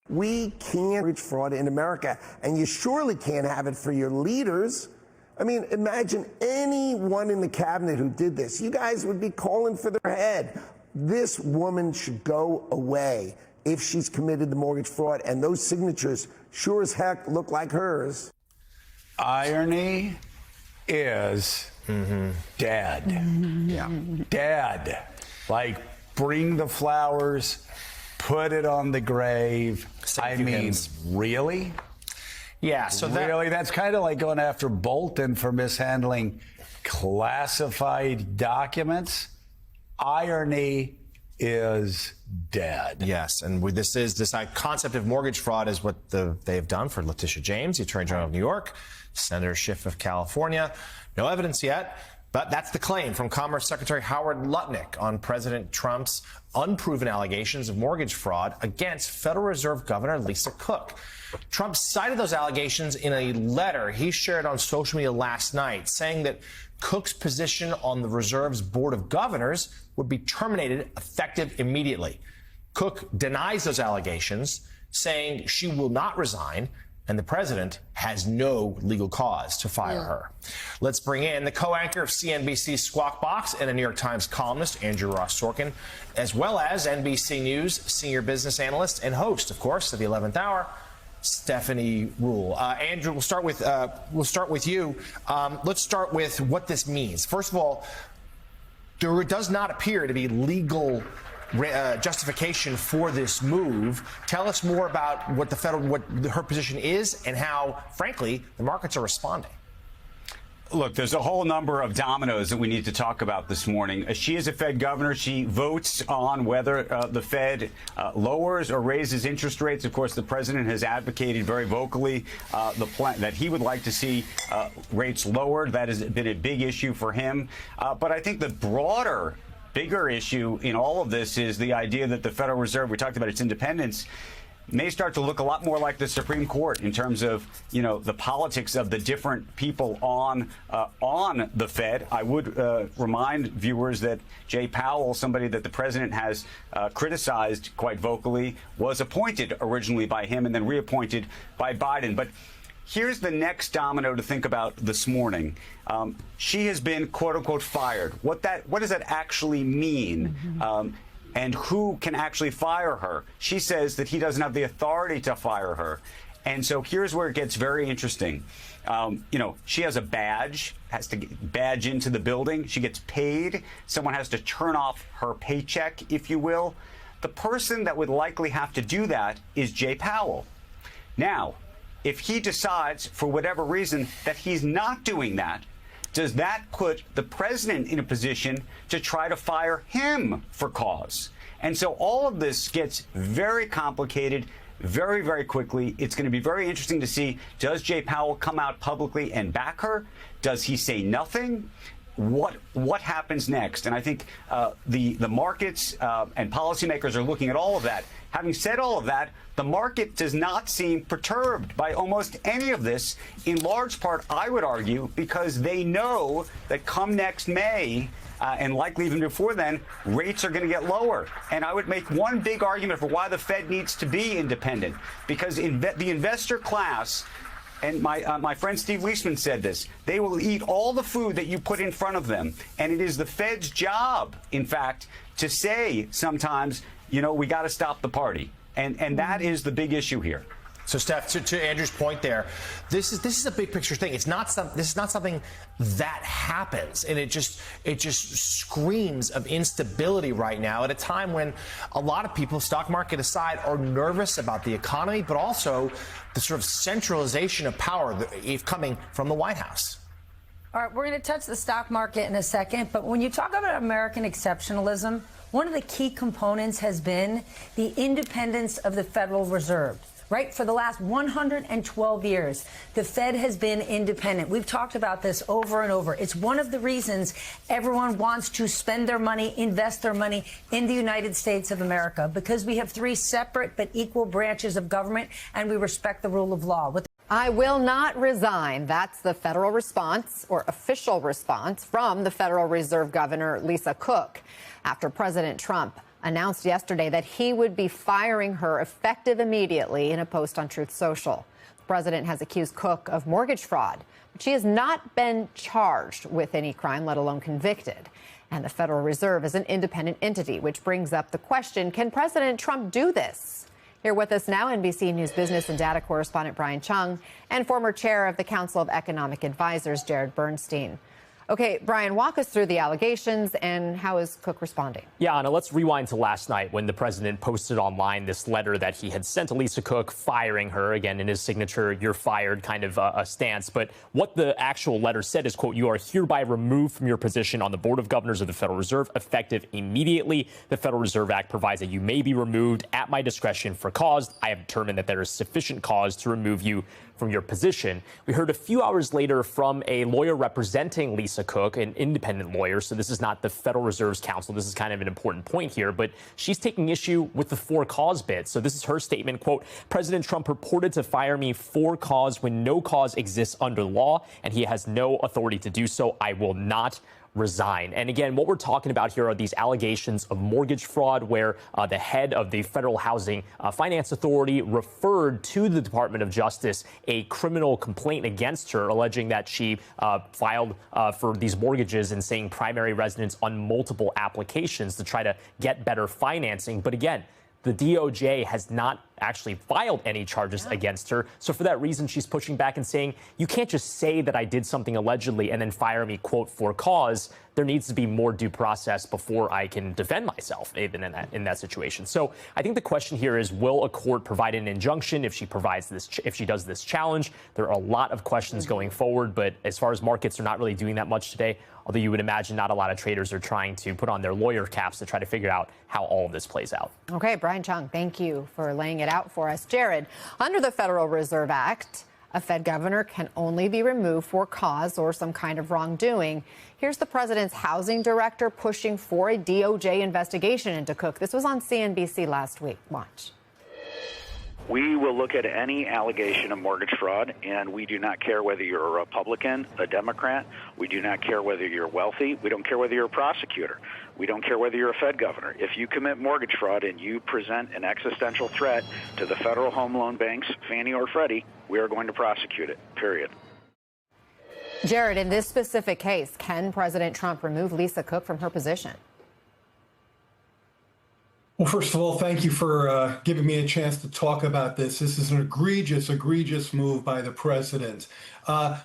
We can't reach fraud in America, and you surely can't have it for your leaders. I mean, imagine anyone in the cabinet who did this. You guys would be calling for their head. This woman should go away if she's committed the mortgage fraud, and those signatures sure as heck look like hers. Irony is dead. Yeah. Dead. Like, bring the flowers, put it on the grave. I mean, really? Yeah, so really, that's kind of like going after Bolton for mishandling classified documents. Irony is dead. Yes, and this concept of mortgage fraud is what they've done for Letitia James, the Attorney General of New York, Senator Schiff of California. No evidence yet, but that's the claim from Commerce Secretary Howard Lutnick on President Trump's unproven allegations of mortgage fraud against Federal Reserve Governor Lisa Cook. Trump cited those allegations in a letter he shared on social media last night, saying that Cook's position on the Reserve's Board of Governors would be terminated effective immediately. Cook denies those allegations, saying she will not resign, and the president has no legal cause to fire her. Let's bring in the co-anchor of CNBC's Squawk Box and a New York Times columnist, Andrew Ross Sorkin, as well as NBC News senior business analyst and host, of course, of the 11th Hour, Stephanie Ruhle. Andrew, we'll start with you. Let's start with what this means. First of all, there does not appear to be legal justification for this move. Tell us more about what her position is and how, frankly, the markets are responding. Look, there's a whole number of dominoes that we need to talk about this morning. She is a Fed governor. She votes on whether the Fed lowers or raises interest rates. Of course, the president has advocated very vocally the plan that he would like to see rates lowered. That has been a big issue for him. But I think the bigger issue in all of this is the idea that the Federal Reserve, we talked about its independence, may start to look a lot more like the Supreme Court in terms of, the politics of the different people on the Fed. I would remind viewers that Jay Powell, somebody that the president has criticized quite vocally, was appointed originally by him and then reappointed by Biden. But here's the next domino to think about this morning. She has been, quote unquote, fired. What does that actually mean? And who can actually fire her? She says that he doesn't have the authority to fire her. And so here's where it gets very interesting. She has a badge, has to badge into the building. She gets paid. Someone has to turn off her paycheck, if you will. The person that would likely have to do that is Jay Powell. Now, if he decides, for whatever reason, that he's not doing that, does that put the president in a position to try to fire him for cause? And so all of this gets very complicated very, very quickly. It's going to be very interesting to see, does Jay Powell come out publicly and back her? Does he say nothing? What happens next? And I think the markets and policymakers are looking at all of that. Having said all of that, the market does not seem perturbed by almost any of this, in large part, I would argue, because they know that come next May, and likely even before then, rates are going to get lower. And I would make one big argument for why the Fed needs to be independent, because the investor class, and my friend Steve Leishman said this, they will eat all the food that you put in front of them. And it is the Fed's job, in fact, to say sometimes, we got to stop the party. And that is the big issue here. So, Steph, to Andrew's point there, this is a big picture thing. This is not something that happens, and it just screams of instability right now at a time when a lot of people, stock market aside, are nervous about the economy, but also the sort of centralization of power coming from the White House. All right, we're going to touch the stock market in a second, but when you talk about American exceptionalism, one of the key components has been the independence of the Federal Reserve. Right? For the last 112 years, the Fed has been independent. We've talked about this over and over. It's one of the reasons everyone wants to spend their money, invest their money in the United States of America, because we have three separate but equal branches of government, and we respect the rule of law. I will not resign. That's the federal response, or official response, from the Federal Reserve Governor Lisa Cook after President Trump announced yesterday that he would be firing her effective immediately in a post on Truth Social. The president has accused Cook of mortgage fraud, but she has not been charged with any crime, let alone convicted. And the Federal Reserve is an independent entity, which brings up the question, can President Trump do this? Here with us now, NBC News business and data correspondent Brian Cheung and former chair of the Council of Economic Advisors, Jared Bernstein. Okay, Brian, walk us through the allegations and how is Cook responding? Yeah, Anna, let's rewind to last night when the president posted online this letter that he had sent to Lisa Cook, firing her. Again, in his signature, you're fired kind of a stance. But what the actual letter said is, quote, you are hereby removed from your position on the Board of Governors of the Federal Reserve effective immediately. The Federal Reserve Act provides that you may be removed at my discretion for cause. I have determined that there is sufficient cause to remove you from your position. We heard a few hours later from a lawyer representing Lisa Cook, an independent lawyer. So this is not the Federal Reserve's counsel. This is kind of an important point here, but she's taking issue with the for cause bit. So this is her statement, quote, President Trump purported to fire me for cause when no cause exists under law and he has no authority to do so. I will not resign. And again, what we're talking about here are these allegations of mortgage fraud where the head of the Federal Housing Finance Authority referred to the Department of Justice a criminal complaint against her, alleging that she filed for these mortgages and saying primary residence on multiple applications to try to get better financing. But again, the DOJ has not actually filed any charges against her. So for that reason, she's pushing back and saying, you can't just say that I did something allegedly and then fire me, quote, for cause. There needs to be more due process before I can defend myself even in that situation. So I think the question here is, will a court provide an injunction if she provides this, if she does this challenge? There are a lot of questions going forward, but as far as markets are not really doing that much today, although you would imagine not a lot of traders are trying to put on their lawyer caps to try to figure out how all of this plays out. Okay, Brian Cheung, thank you for laying it out for us. Jared, under the Federal Reserve Act, a Fed governor can only be removed for cause or some kind of wrongdoing. Here's the president's housing director pushing for a DOJ investigation into Cook. This was on CNBC last week. Watch. We will look at any allegation of mortgage fraud, and we do not care whether you're a Republican, a Democrat. We do not care whether you're wealthy. We don't care whether you're a prosecutor. We don't care whether you're a Fed governor. If you commit mortgage fraud and you present an existential threat to the federal home loan banks, Fannie or Freddie, we are going to prosecute it, period. Jared, in this specific case, can President Trump remove Lisa Cook from her position? Well, first of all, thank you for giving me a chance to talk about this. This is an egregious move by the president.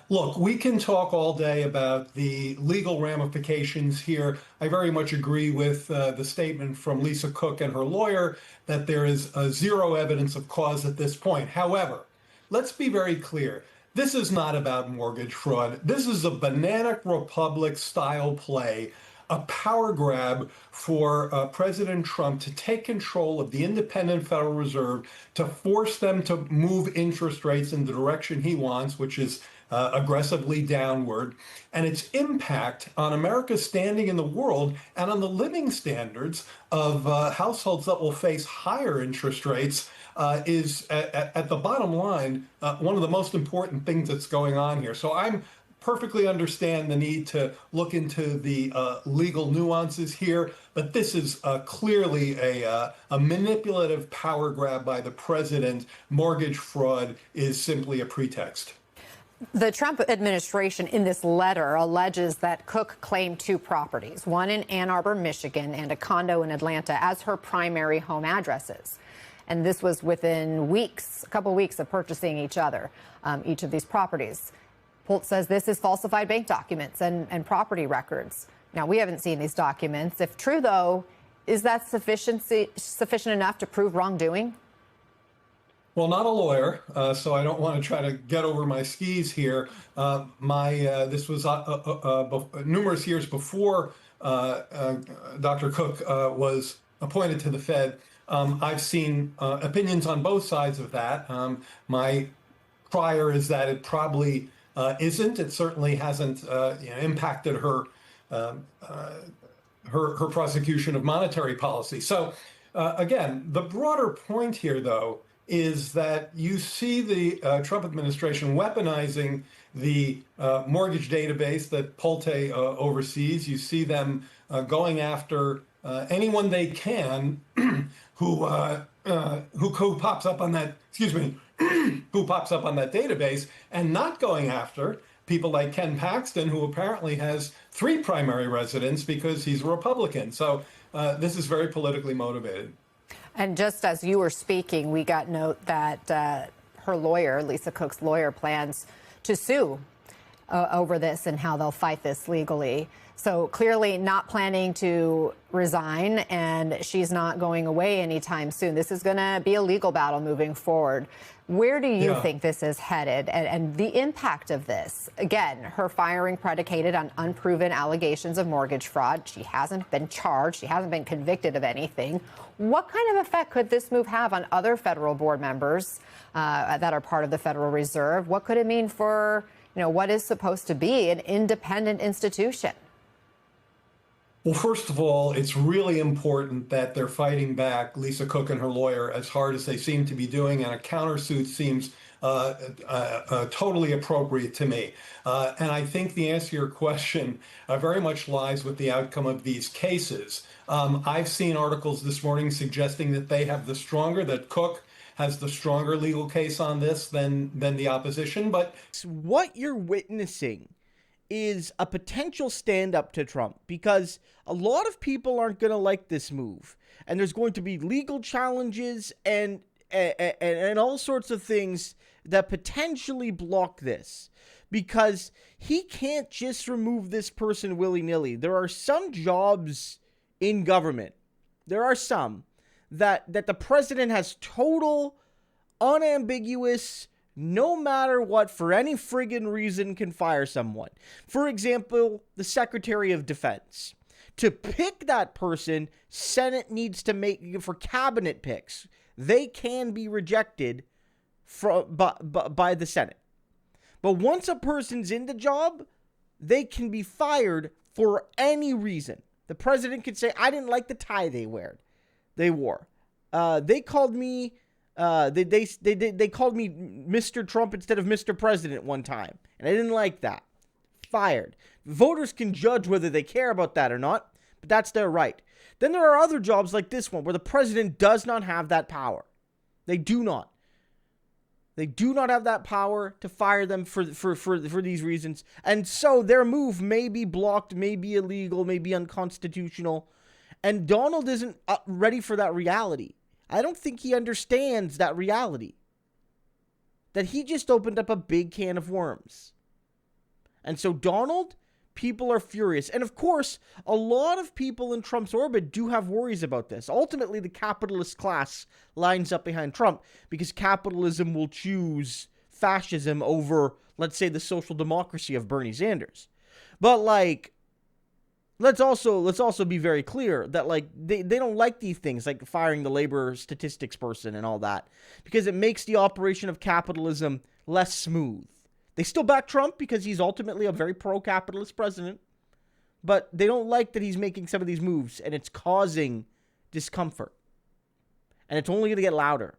Look, we can talk all day about the legal ramifications here. I very much agree with the statement from Lisa Cook and her lawyer that there is zero evidence of cause at this point. However, let's be very clear. This is not about mortgage fraud. This is a Banana Republic style play, a power grab for President Trump to take control of the independent Federal Reserve, to force them to move interest rates in the direction he wants, which is aggressively downward, and its impact on America's standing in the world and on the living standards of households that will face higher interest rates is, at the bottom line, one of the most important things that's going on here. So I'm perfectly understand the need to look into the legal nuances here, but this is clearly a manipulative power grab by the president. Mortgage fraud is simply a pretext. The Trump administration in this letter alleges that Cook claimed two properties, one in Ann Arbor, Michigan, and a condo in Atlanta as her primary home addresses. And this was within weeks, a couple of weeks of purchasing each of these properties. Holt says this is falsified bank documents and property records. Now, we haven't seen these documents. If true, though, is that sufficient enough to prove wrongdoing? Well, not a lawyer, so I don't want to try to get over my skis here. This was numerous years before Dr. Cook was appointed to the Fed. I've seen opinions on both sides of that. My prior is that it probably isn't. It certainly hasn't impacted her prosecution of monetary policy. So again, the broader point here, though, is that you see the Trump administration weaponizing the mortgage database that Polte oversees. You see them going after anyone they can who pops up on that, excuse me, who pops up on that database, and not going after people like Ken Paxton, who apparently has 3 primary residents because he's a Republican. So this is very politically motivated. And just as you were speaking, we got note that her lawyer, Lisa Cook's lawyer, plans to sue over this and how they'll fight this legally. So clearly not planning to resign, and she's not going away anytime soon. This is going to be a legal battle moving forward. Where do you think this is headed, and the impact of this? Again, her firing predicated on unproven allegations of mortgage fraud. She hasn't been charged. She hasn't been convicted of anything. What kind of effect could this move have on other federal board members that are part of the Federal Reserve? What could it mean for, what is supposed to be an independent institution? Well, first of all, it's really important that they're fighting back, Lisa Cook and her lawyer, as hard as they seem to be doing, and a countersuit seems totally appropriate to me. And I think the answer to your question very much lies with the outcome of these cases. I've seen articles this morning suggesting that that Cook has the stronger legal case on this than the opposition. But what you're witnessing is a potential stand-up to Trump, because a lot of people aren't going to like this move, and there's going to be legal challenges and all sorts of things that potentially block this, because he can't just remove this person willy-nilly. There are some jobs in government, there are some that the president has total, unambiguous, no matter what, for any friggin' reason, can fire someone. For example, the Secretary of Defense. To pick that person, Senate needs to make, for cabinet picks, they can be rejected by the Senate. But once a person's in the job, they can be fired for any reason. The president could say, I didn't like the tie they wore. They called me... They called me Mr. Trump instead of Mr. President one time, and I didn't like that. Fired. Voters can judge whether they care about that or not, but that's their right. Then there are other jobs like this one where the president does not have that power. They do not. They do not have that power to fire them for these reasons, and so their move may be blocked, may be illegal, may be unconstitutional, and Donald isn't ready for that reality. I don't think he understands that reality. That he just opened up a big can of worms. And so Donald, people are furious. And of course, a lot of people in Trump's orbit do have worries about this. Ultimately, the capitalist class lines up behind Trump because capitalism will choose fascism over, let's say, the social democracy of Bernie Sanders. But let's also be very clear that they don't like these things, like firing the labor statistics person and all that, because it makes the operation of capitalism less smooth. They still back Trump because he's ultimately a very pro-capitalist president, but they don't like that he's making some of these moves, and it's causing discomfort. And it's only going to get louder.